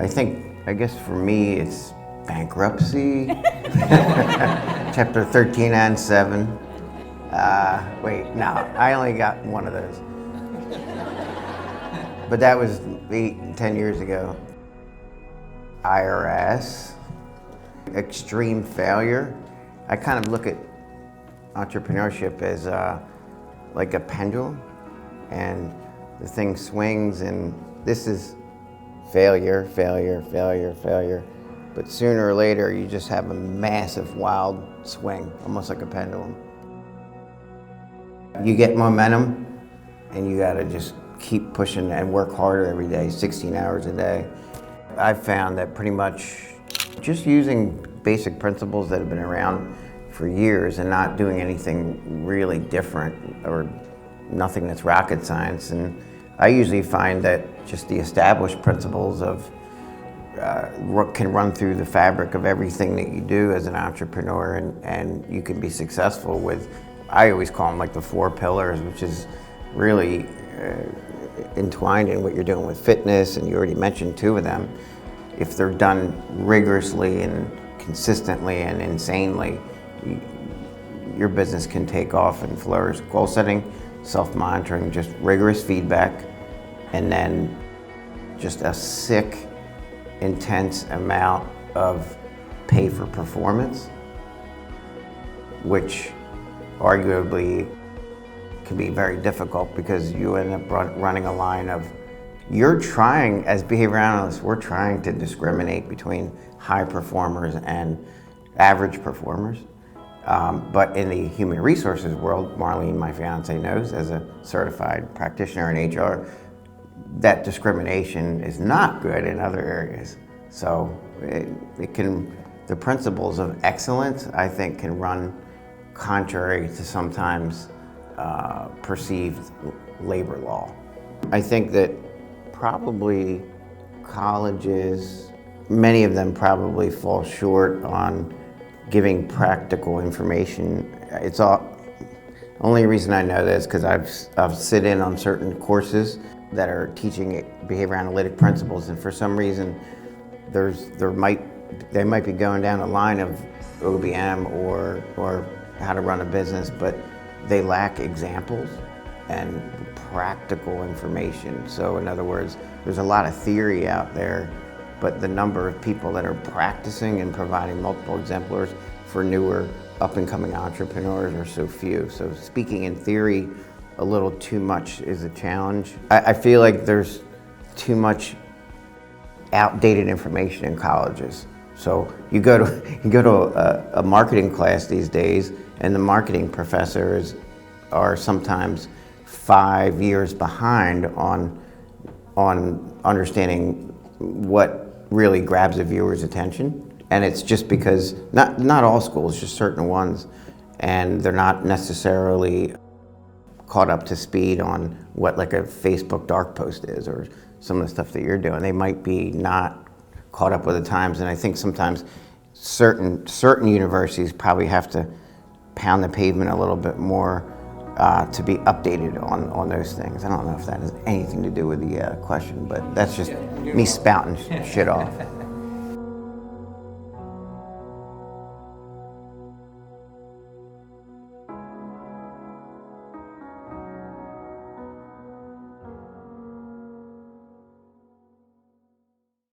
I guess for me, it's bankruptcy, chapter 13 and 7. Wait, no, I only got one of those. But that was 10 years ago. IRS, extreme failure. I kind of look at entrepreneurship as like a pendulum, and the thing swings, and this is failure, failure, failure, failure. But sooner or later, you just have a massive, wild swing, almost like a pendulum. You get momentum, and you gotta just keep pushing and work harder every day, 16 hours a day. I've found that pretty much just using basic principles that have been around for years and not doing anything really different or nothing that's rocket science. And I usually find that just the established principles of can run through the fabric of everything that you do as an entrepreneur, and you can be successful with, I always call them like the 4 pillars, which is really entwined in what you're doing with fitness, and you already mentioned 2 of them. If they're done rigorously and consistently and insanely, your business can take off and flourish. Goal setting, self-monitoring, just rigorous feedback, and then just a sick, intense amount of pay for performance, which arguably can be very difficult because you end up running a line of, you're trying, as behavior analysts, we're trying to discriminate between high performers and average performers. But in the human resources world, Marlene, my fiance, knows as a certified practitioner in HR, that discrimination is not good in other areas. So the principles of excellence, I think, can run contrary to sometimes perceived labor law. I think that probably colleges, many of them probably fall short on giving practical information. It's all, only reason I know this because I've sit in on certain courses that are teaching behavior analytic principles, and for some reason they might be going down a line of OBM or how to run a business, but they lack examples and practical information. So in other words, there's a lot of theory out there, but the number of people that are practicing and providing multiple exemplars for newer up-and-coming entrepreneurs are so few. So speaking in theory a little too much is a challenge. I feel like there's too much outdated information in colleges. So you go to a marketing class these days, and the marketing professors are sometimes 5 years behind on understanding what really grabs a viewer's attention. And it's just because, not all schools, just certain ones, and they're not necessarily caught up to speed on what like a Facebook dark post is or some of the stuff that you're doing. They might be not caught up with the times, and I think sometimes certain universities probably have to pound the pavement a little bit more to be updated on those things. I don't know if that has anything to do with the question, but that's just me spouting shit off.